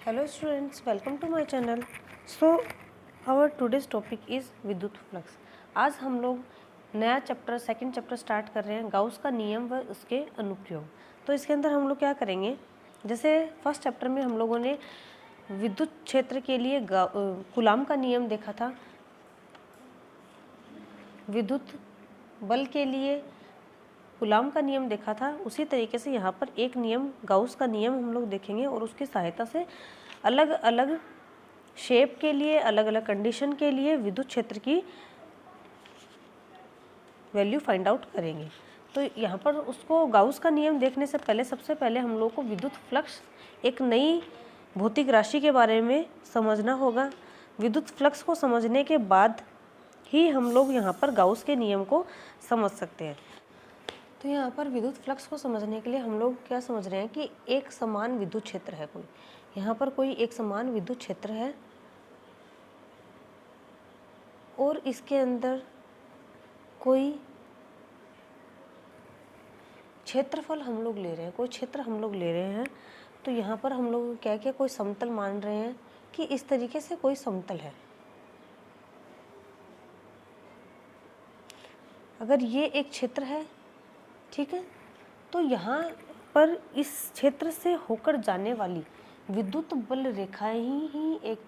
Hello students, welcome to my channel. So our today's topic is विद्युत flux. आज हम लोग नया चैप्टर सेकंड चैप्टर स्टार्ट कर रहे हैं, गाउस का नियम व उसके अनुप्रयोग. तो इसके अंदर हम लोग क्या करेंगे, जैसे फर्स्ट चैप्टर में हम लोगों ने विद्युत क्षेत्र के लिए कूलाम का नियम देखा था, विद्युत बल के लिए कूलाम का नियम देखा था. उसी तरीके से यहाँ पर एक नियम गाउस का नियम हम लोग देखेंगे और उसकी सहायता से अलग अलग शेप के लिए, अलग अलग कंडीशन के लिए विद्युत क्षेत्र की वैल्यू फाइंड आउट करेंगे. तो यहाँ पर उसको गाउस का नियम देखने से पहले सबसे पहले हम लोग को विद्युत फ्लक्स एक नई भौतिक राशि के बारे में समझना होगा. विद्युत फ्लक्स को समझने के बाद ही हम लोग यहाँ पर गाउस के नियम को समझ सकते हैं. तो यहाँ पर विद्युत फ्लक्स को समझने के लिए हम लोग क्या समझ रहे हैं कि एक समान विद्युत क्षेत्र है. कोई यहाँ पर कोई एक समान विद्युत क्षेत्र है और इसके अंदर कोई क्षेत्रफल हम लोग ले रहे हैं, कोई क्षेत्र हम लोग ले रहे हैं. तो यहाँ पर हम लोग क्या क्या कोई समतल मान रहे हैं कि इस तरीके से कोई समतल है. अगर ये एक क्षेत्र है, ठीक है, तो यहाँ पर इस क्षेत्र से होकर जाने वाली विद्युत बल रेखाएं ही एक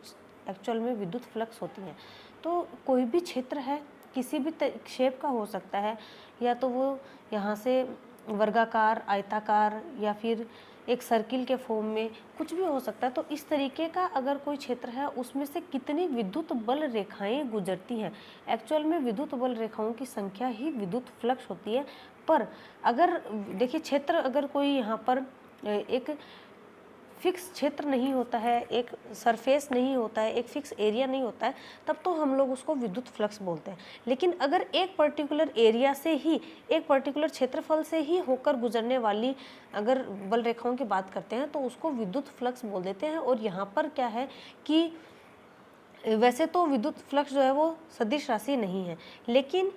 एक्चुअल में विद्युत फ्लक्स होती हैं. तो कोई भी क्षेत्र है, किसी भी शेप का हो सकता है, या तो वो यहाँ से वर्गाकार, आयताकार या फिर एक सर्किल के फॉर्म में कुछ भी हो सकता है. तो इस तरीके का अगर कोई क्षेत्र है, उसमें से कितनी विद्युत बल रेखाएं गुजरती हैं, एक्चुअल में विद्युत बल रेखाओं की संख्या ही विद्युत फ्लक्स होती है. पर अगर देखिए क्षेत्र अगर कोई यहाँ पर एक फिक्स क्षेत्र नहीं होता है, एक सरफेस नहीं होता है, एक फिक्स एरिया नहीं होता है, तब तो हम लोग उसको विद्युत फ्लक्स बोलते हैं. लेकिन अगर एक पर्टिकुलर एरिया से ही, एक पर्टिकुलर क्षेत्रफल से ही होकर गुजरने वाली अगर बल रेखाओं की बात करते हैं तो उसको विद्युत फ्लक्स बोल देते हैं. और यहाँ पर क्या है कि वैसे तो विद्युत फ्लक्स जो है वो सदिश राशि नहीं है, लेकिन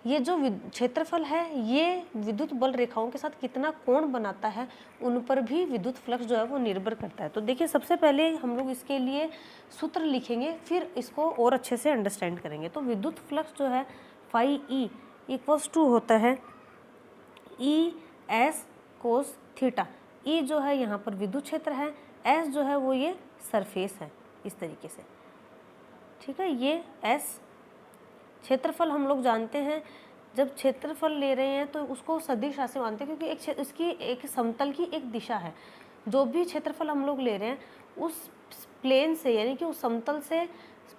ये जो क्षेत्रफल है ये विद्युत बल रेखाओं के साथ कितना कोण बनाता है उन पर भी विद्युत फ्लक्स जो है वो निर्भर करता है. तो देखिए सबसे पहले हम लोग इसके लिए सूत्र लिखेंगे, फिर इसको और अच्छे से अंडरस्टैंड करेंगे. तो विद्युत फ्लक्स जो है फाई ई इक्वल्स टू होता है ई एस कोस थीटा. ई जो है यहाँ पर विद्युत क्षेत्र है, एस जो है वो ये सरफेस है इस तरीके से, ठीक है. ये एस क्षेत्रफल हम लोग जानते हैं, जब क्षेत्रफल ले रहे हैं तो उसको सदिश राशि मानते हैं क्योंकि इसकी एक समतल की एक दिशा है. जो भी क्षेत्रफल हम लोग ले रहे हैं उस प्लेन से, यानी कि उस समतल से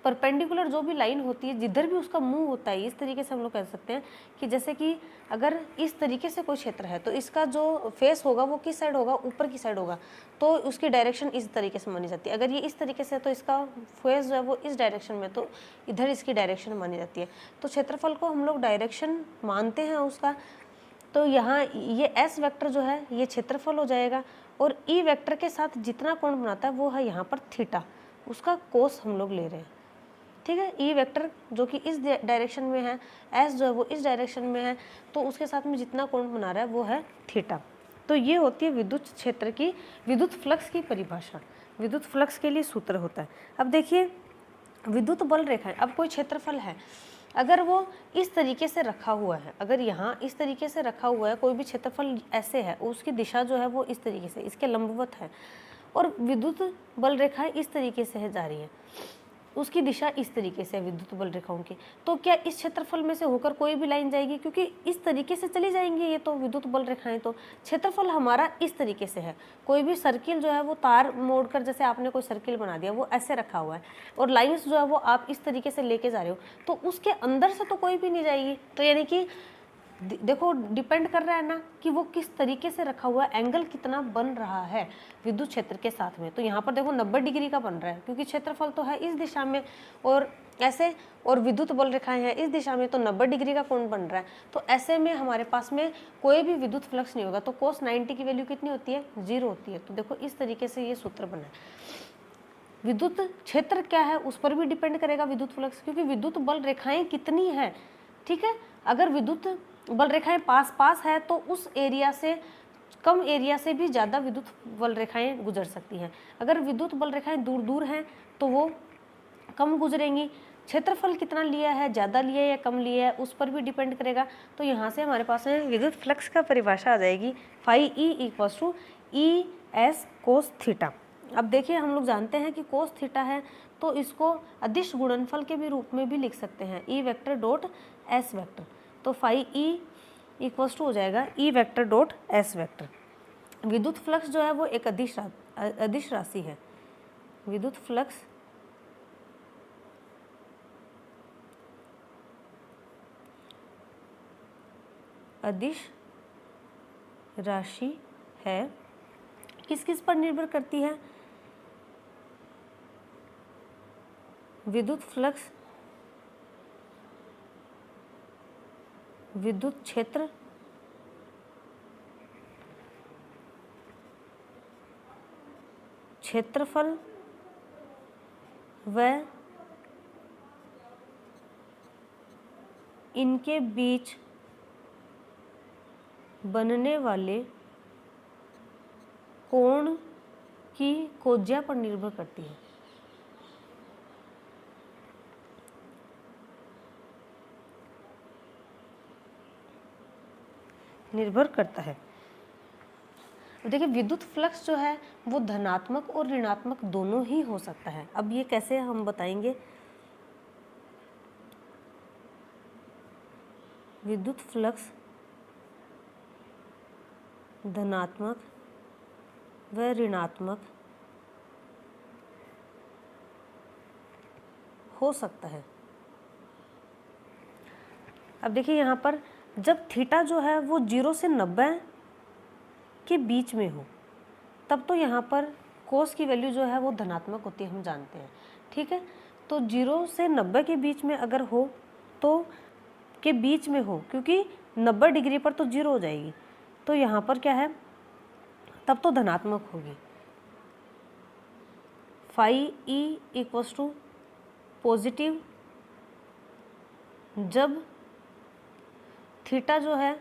परपेंडिकुलर जो भी लाइन होती है, जिधर भी उसका मुंह होता है, इस तरीके से हम लोग कह सकते हैं कि जैसे कि अगर इस तरीके से कोई क्षेत्र है तो इसका जो फेस होगा वो किस साइड होगा, ऊपर की साइड होगा, तो उसकी डायरेक्शन इस तरीके से मानी जाती है. अगर ये इस तरीके से तो इसका फेस जो है वो इस डायरेक्शन में, तो इधर इसकी डायरेक्शन मानी जाती है. तो क्षेत्रफल को हम लोग डायरेक्शन मानते हैं उसका. तो यहाँ ये एस वेक्टर जो है ये क्षेत्रफल हो जाएगा और ई वेक्टर के साथ जितना कोण बनाता है वो है यहाँ पर थीटा, उसका कोस हम लोग ले रहे हैं, ठीक है. ई वेक्टर जो कि इस डायरेक्शन में है, एस जो है वो इस डायरेक्शन में है, तो उसके साथ में जितना कोण बना रहा है वो है थीटा. तो ये होती है विद्युत क्षेत्र की, विद्युत फ्लक्स की परिभाषा. विद्युत फ्लक्स के लिए सूत्र होता है. अब देखिए विद्युत बल रेखाएं, अब कोई क्षेत्रफल है, अगर वो इस तरीके से रखा हुआ है, अगर यहाँ इस तरीके से रखा हुआ है, कोई भी क्षेत्रफल ऐसे है, उसकी दिशा जो है वो इस तरीके से इसके लंबवत है, और विद्युत बल रेखाएं इस तरीके से है जा रही है, उसकी दिशा इस तरीके से है विद्युत बल रेखाओं की, तो क्या इस क्षेत्रफल में से होकर कोई भी लाइन जाएगी, क्योंकि इस तरीके से चली जाएंगी ये तो विद्युत बल रेखाएं. तो क्षेत्रफल हमारा इस तरीके से है, कोई भी सर्किल जो है वो तार मोड़कर, जैसे आपने कोई सर्किल बना दिया वो ऐसे रखा हुआ है और लाइन्स जो है वो आप इस तरीके से लेके जा रहे हो, तो उसके अंदर से तो कोई भी नहीं जाएगी. तो यानी कि देखो डिपेंड कर रहा है ना कि वो किस तरीके से रखा हुआ है, एंगल कितना बन रहा है विद्युत क्षेत्र के साथ में. तो यहाँ पर देखो 90 डिग्री का बन रहा है क्योंकि क्षेत्रफल तो है इस दिशा में और ऐसे, और विद्युत बल रेखाएं हैं इस दिशा में, तो 90 डिग्री का कोण बन रहा है. तो ऐसे में हमारे पास में कोई भी विद्युत फ्लक्स नहीं होगा. तो cos 90 की वैल्यू कितनी होती है, 0 होती है. तो देखो इस तरीके से ये सूत्र बना है. विद्युत क्षेत्र क्या है उस पर भी डिपेंड करेगा विद्युत फ्लक्स, क्योंकि विद्युत बल रेखाएं कितनी है, ठीक है. अगर विद्युत बल रेखाएं पास पास है तो उस एरिया से कम एरिया से भी ज़्यादा विद्युत बल रेखाएं गुजर सकती हैं। अगर विद्युत बल रेखाएं दूर दूर हैं तो वो कम गुजरेंगी। क्षेत्रफल कितना लिया है, ज़्यादा लिया है या कम लिया है, उस पर भी डिपेंड करेगा। तो यहाँ से हमारे पास में विद्युत फ्लक्स का परिभाषा आ जाएगी phi E equals to E S cos theta. अब देखिए हम लोग जानते हैं कि कोस थीटा है तो इसको अदिश गुणनफल के भी रूप में भी लिख सकते हैं, E vector dot S vector. तो फाई ई इक्वल्स टू हो जाएगा E vector dot S vector. विद्युत फ्लक्स जो है वो एक अदिश राशि है। विद्युत फ्लक्स अदिश राशि है। किस किस पर निर्भर करती है? विद्युत फ्लक्स विद्युत क्षेत्र क्षेत्रफल व इनके बीच बनने वाले कोण की कोज्या पर निर्भर करती है। निर्भर करता है। देखिए विद्युत फ्लक्स जो है वो धनात्मक और ऋणात्मक दोनों ही हो सकता है। अब ये कैसे हम बताएंगे? विद्युत फ्लक्स धनात्मक व ऋणात्मक हो सकता है। अब देखिए यहाँ पर जब थीटा जो है वो 0 से 90 के बीच में हो तब तो यहाँ पर कोस की वैल्यू जो है वो धनात्मक होती है, हम जानते हैं, ठीक है। तो 0 से 90 के बीच में अगर हो तो के बीच में हो, क्योंकि 90 डिग्री पर तो 0 हो जाएगी, तो यहाँ पर क्या है तब तो धनात्मक होगी। Phi E equals to positive जब थीटा जो है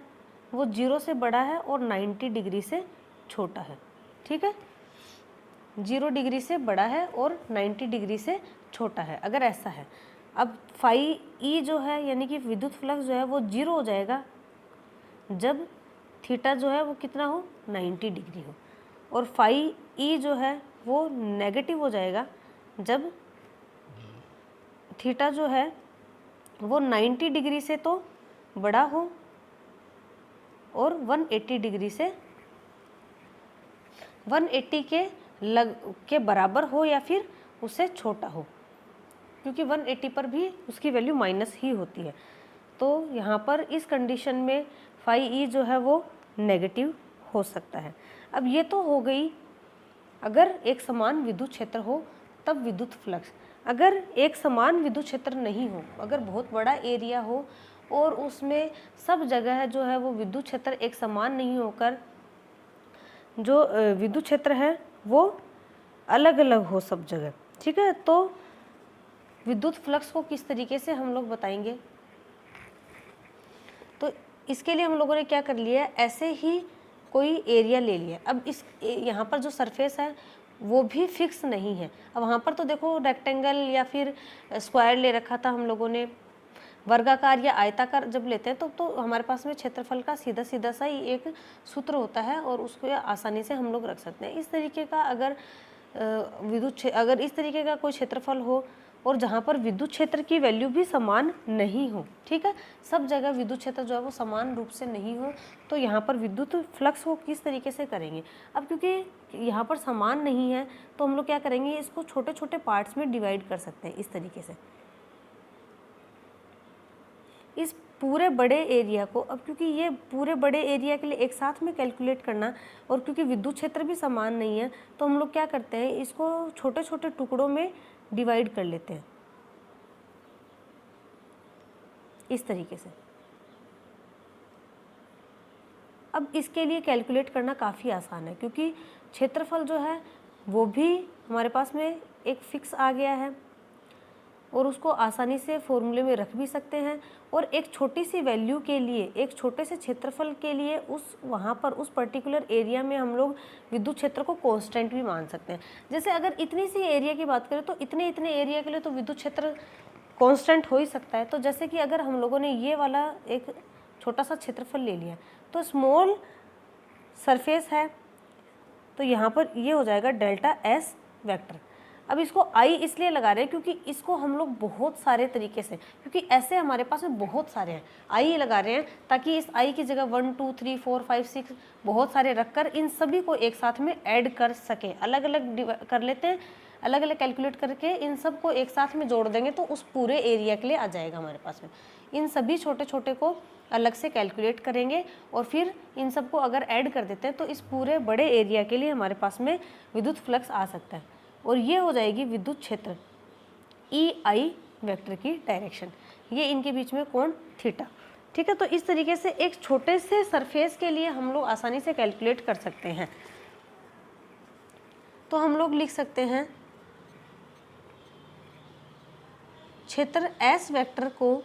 वो 0 से बड़ा है और 90 डिग्री से छोटा है, ठीक है। 0 डिग्री से बड़ा है और 90 डिग्री से छोटा है, अगर ऐसा है। अब फाई ई जो है यानी कि विद्युत फ्लक्स जो है वो 0 हो जाएगा जब थीटा जो है वो कितना हो, 90 डिग्री हो। और फाई ई जो है वो नेगेटिव हो जाएगा जब थीटा जो है वो 90 डिग्री से तो बड़ा हो और 180 डिग्री से 180 के बराबर हो या फिर उससे छोटा हो, क्योंकि 180 पर भी उसकी वैल्यू माइनस ही होती है। तो यहाँ पर इस कंडीशन में फाई ई जो है वो नेगेटिव हो सकता है। अब ये तो हो गई अगर एक समान विद्युत क्षेत्र हो तब विद्युत फ्लक्स। अगर एक समान विद्युत क्षेत्र नहीं हो, अगर बहुत बड़ा एरिया हो और उसमें सब जगह जो है वो विद्युत क्षेत्र एक समान नहीं होकर जो विद्युत क्षेत्र है वो अलग अलग हो सब जगह, ठीक है, तो विद्युत फ्लक्स को किस तरीके से हम लोग बताएंगे? तो इसके लिए हम लोगों ने क्या कर लिया है, ऐसे ही कोई एरिया ले लिया। अब इस यहाँ पर जो सरफेस है वो भी फिक्स नहीं है। अब वहाँ पर तो देखो रेक्टेंगल या फिर स्क्वायर ले रखा था हम लोगों ने, वर्गाकार या आयताकार जब लेते हैं तो हमारे पास में क्षेत्रफल का सीधा सीधा सा ही एक सूत्र होता है और उसको आसानी से हम लोग रख सकते हैं। इस तरीके का अगर अगर इस तरीके का कोई क्षेत्रफल हो और जहाँ पर विद्युत क्षेत्र की वैल्यू भी समान नहीं हो, ठीक है, सब जगह विद्युत क्षेत्र जो है वो समान रूप से नहीं हो, तो यहाँ पर विद्युत फ्लक्स को किस तरीके से करेंगे? अब क्योंकि यहाँ पर समान नहीं है तो हम लोग क्या करेंगे, इसको छोटे छोटे पार्ट्स में डिवाइड कर सकते हैं इस तरीके से। इस पूरे बड़े एरिया को, अब क्योंकि ये पूरे बड़े एरिया के लिए एक साथ में कैलकुलेट करना और क्योंकि विद्युत क्षेत्र भी समान नहीं है तो हम लोग क्या करते हैं, इसको छोटे छोटे टुकड़ों में डिवाइड कर लेते हैं इस तरीके से। अब इसके लिए कैलकुलेट करना काफ़ी आसान है क्योंकि क्षेत्रफल जो है वो भी हमारे पास में एक फिक्स आ गया है और उसको आसानी से फॉर्मूले में रख भी सकते हैं, और एक छोटी सी वैल्यू के लिए, एक छोटे से क्षेत्रफल के लिए उस वहाँ पर उस पर्टिकुलर एरिया में हम लोग विद्युत क्षेत्र को कांस्टेंट भी मान सकते हैं। जैसे अगर इतनी सी एरिया की बात करें तो इतने एरिया के लिए तो विद्युत क्षेत्र कांस्टेंट हो ही सकता है। तो जैसे कि अगर हम लोगों ने ये वाला एक छोटा सा क्षेत्रफल ले लिया, तो स्मॉल सरफेस है, तो यहाँ पर ये हो जाएगा डेल्टा एस वेक्टर। अब इसको आई इसलिए लगा रहे हैं क्योंकि इसको हम लोग बहुत सारे तरीके से, क्योंकि ऐसे हमारे पास में बहुत सारे हैं, आई लगा रहे हैं ताकि इस आई की जगह 1 2 3 4 5 6 बहुत सारे रखकर इन सभी को एक साथ में ऐड कर सकें। अलग अलग कर लेते हैं, अलग अलग कैलकुलेट करके इन सब को एक साथ में जोड़ देंगे तो उस पूरे एरिया के लिए आ जाएगा हमारे पास में। इन सभी छोटे छोटे को अलग से कैलकुलेट करेंगे और फिर इन सब को अगर ऐड कर देते हैं तो इस पूरे बड़े एरिया के लिए हमारे पास में विद्युत फ्लक्स आ सकता है, और ये हो जाएगी विद्युत क्षेत्र ई आई वेक्टर की डायरेक्शन। ये इनके बीच में कोण थीटा, ठीक है। तो इस तरीके से एक छोटे से सरफेस के लिए हम लोग आसानी से कैलकुलेट कर सकते हैं। तो हम लोग लिख सकते हैं क्षेत्र एस वेक्टर को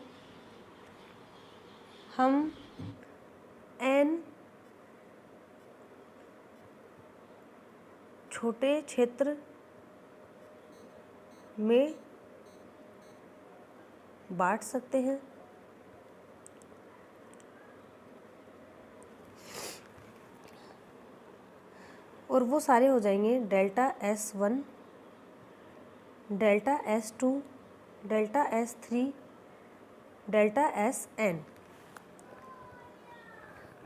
हम एन छोटे क्षेत्र में बांट सकते हैं, और वो सारे हो जाएंगे delta S1, delta S2, delta S3, delta Sn।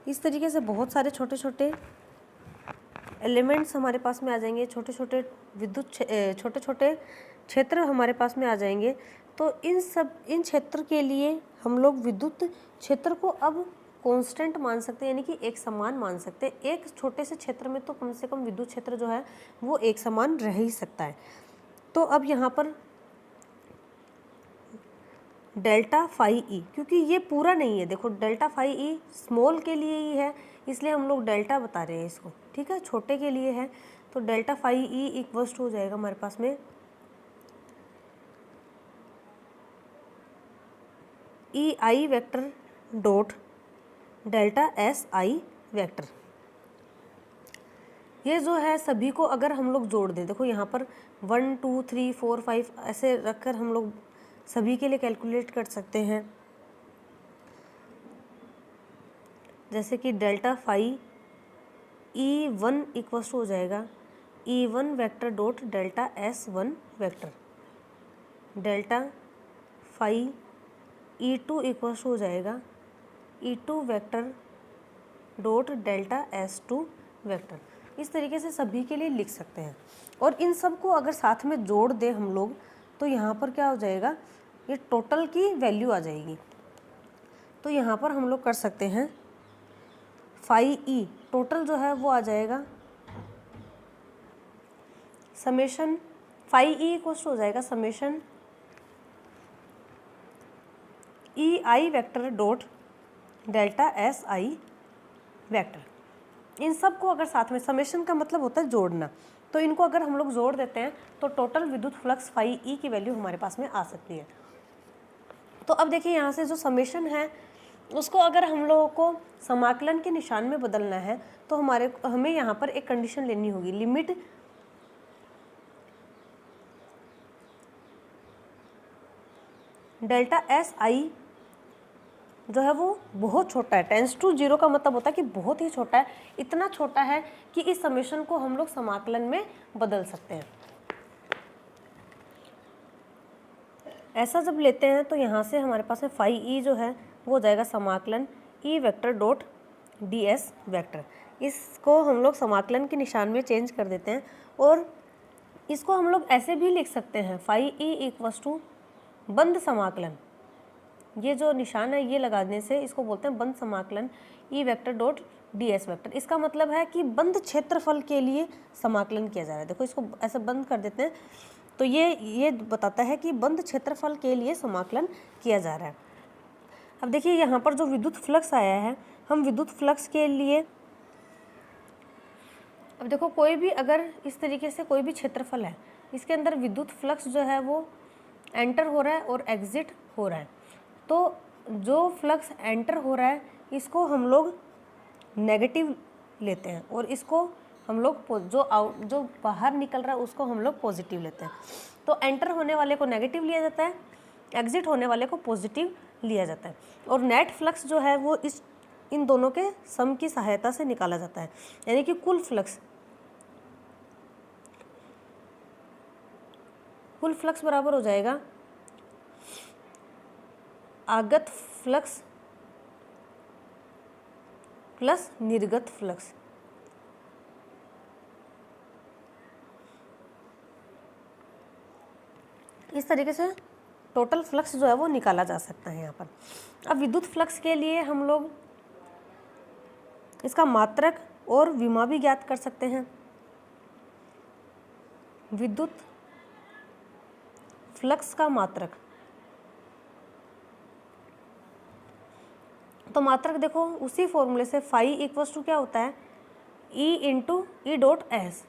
इस तरीके से बहुत सारे छोटे छोटे एलिमेंट्स हमारे पास में आ जाएंगे, छोटे छोटे विद्युत छोटे छोटे क्षेत्र हमारे पास में आ जाएंगे। तो इन क्षेत्र के लिए हम लोग विद्युत क्षेत्र को अब कांस्टेंट मान सकते हैं, यानी कि एक समान मान सकते हैं। एक छोटे से क्षेत्र में तो कम से कम विद्युत क्षेत्र जो है वो एक समान रह ही सकता है। तो अब यहाँ पर डेल्टा फाई ई, क्योंकि ये पूरा नहीं है, देखो डेल्टा फाई ई स्मॉल के लिए ही है इसलिए हम लोग डेल्टा बता रहे हैं इसको, ठीक है, छोटे के लिए है। तो delta phi E equals to हो जाएगा हमारे पास में E I vector dot delta S I vector. ये जो है सभी को अगर हम लोग जोड़ दें, देखो यहाँ पर 1 2 3 4 5 ऐसे रखकर हम लोग सभी के लिए कैलकुलेट कर सकते हैं। जैसे कि delta phi E1 equals to हो जाएगा E1 vector dot delta S1 vector, delta phi E2 equals to हो जाएगा E2 vector dot delta S2 vector. इस तरीके से सभी के लिए लिख सकते हैं, और इन सब को अगर साथ में जोड़ दें हम लोग तो यहाँ पर क्या हो जाएगा, ये टोटल की वैल्यू आ जाएगी। तो यहाँ पर हम लोग कर सकते हैं फाई ई टोटल जो है वो आ जाएगा समेशन फाई ई इक्वल हो जाएगा summation E I vector dot delta S I vector. इन सब को अगर साथ में, समेशन का मतलब होता है जोड़ना, तो इनको अगर हम लोग जोड़ देते हैं तो टोटल विद्युत फ्लक्स फाई ई की वैल्यू हमारे पास में आ सकती है। तो अब देखिए यहाँ से जो समेशन है उसको अगर हम लोगों को समाकलन के निशान में बदलना है तो हमें यहाँ पर एक कंडीशन लेनी होगी, लिमिट डेल्टा एस आई जो है वो बहुत छोटा है, टेंस टू 0 का मतलब होता है कि बहुत ही छोटा है, इतना छोटा है कि इस समेशन को हम लोग समाकलन में बदल सकते हैं। ऐसा जब लेते हैं तो यहाँ से हमारे पास में फाई ई जो है वो हो जाएगा समाकलन E vector dot D S vector. इसको हम लोग समाकलन के निशान में चेंज कर देते हैं, और इसको हम लोग ऐसे भी लिख सकते हैं फाई ई इक्वल्स टू बंद समाकलन। ये जो निशान है ये लगाने से इसको बोलते हैं बंद समाकलन E vector dot D S vector. इसका मतलब है कि बंद क्षेत्रफल के लिए समाकलन किया जा रहा है। देखो इसको ऐसे बंद कर देते हैं तो ये बताता है कि बंद क्षेत्रफल के लिए समाकलन किया जा रहा है। अब देखिए यहाँ पर जो विद्युत फ्लक्स आया है, हम विद्युत फ्लक्स के लिए, अब देखो कोई भी अगर इस तरीके से कोई भी क्षेत्रफल है, इसके अंदर विद्युत फ्लक्स जो है वो एंटर हो रहा है और एग्जिट हो रहा है। तो जो फ्लक्स एंटर हो रहा है इसको हम लोग नेगेटिव लेते हैं और इसको हम लोग जो बाहर निकल रहा है उसको हम लोग पॉजिटिव लेते हैं। तो एंटर होने वाले को नेगेटिव लिया जाता है, एग्जिट होने वाले को पॉजिटिव लिया जाता है। और नेट फ्लक्स जो है वो इन दोनों के सम की सहायता से निकाला जाता है, यानी कि कुल फ्लक्स बराबर हो जाएगा आगत फ्लक्स प्लस निर्गत फ्लक्स। इस तरीके से टोटल फ्लक्स जो है वो निकाला जा सकता है यहाँ पर। अब विद्युत फ्लक्स के लिए हम लोग इसका मात्रक और विमा भी ज्ञात कर सकते हैं। विद्युत फ्लक्स का मात्रक, तो मात्रक देखो उसी फॉर्मूले से फाई इक्वल्स टू क्या होता है, E into E dot S.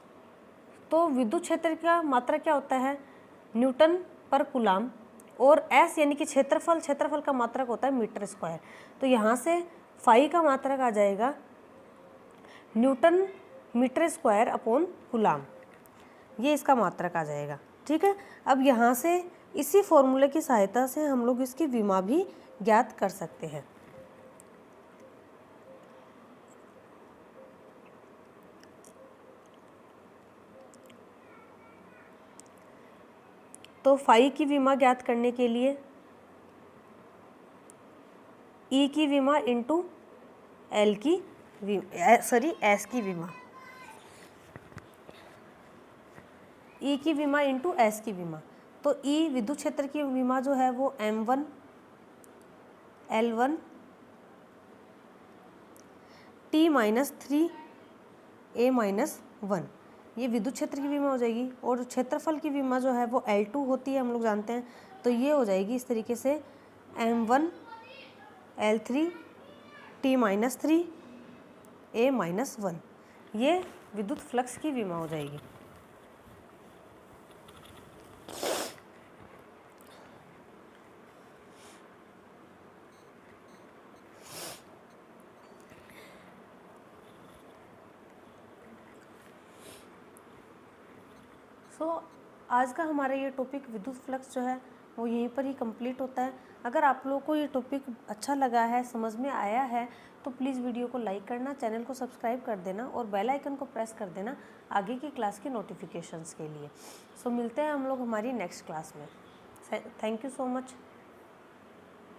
तो विद्युत क्षेत्र का मात्रक क्या होता है, न्यूटन पर कूलाम, और एस यानी कि क्षेत्रफल का मात्रक होता है मीटर स्क्वायर। तो यहाँ से फाई का मात्रक आ जाएगा newton metre square upon coulomb, ये इसका मात्रक आ जाएगा। ठीक है, अब यहाँ से इसी फॉर्मूले की सहायता से हम लोग इसकी विमा भी ज्ञात कर सकते हैं। तो फाई की विमा ज्ञात करने के लिए ई की विमा इंटू एल की एस की विमा, ई की विमा इंटू एस की विमा। तो ई विद्युत क्षेत्र की विमा जो है वो M1 L1 T-3 A-1, ये विद्युत क्षेत्र की विमा हो जाएगी। और क्षेत्रफल की विमा जो है वो L2 होती है, हम लोग जानते हैं। तो ये हो जाएगी इस तरीके से M1 L3 T-3 A-1, ये विद्युत फ्लक्स की विमा हो जाएगी। आज का हमारा ये टॉपिक विद्युत फ्लक्स जो है वो यहीं पर ही कंप्लीट होता है। अगर आप लोगों को ये टॉपिक अच्छा लगा है, समझ में आया है, तो प्लीज़ वीडियो को लाइक करना, चैनल को सब्सक्राइब कर देना और बेल आइकन को प्रेस कर देना आगे की क्लास के नोटिफिकेशंस के लिए। मिलते हैं हम लोग हमारी नेक्स्ट क्लास में। Thank you so much.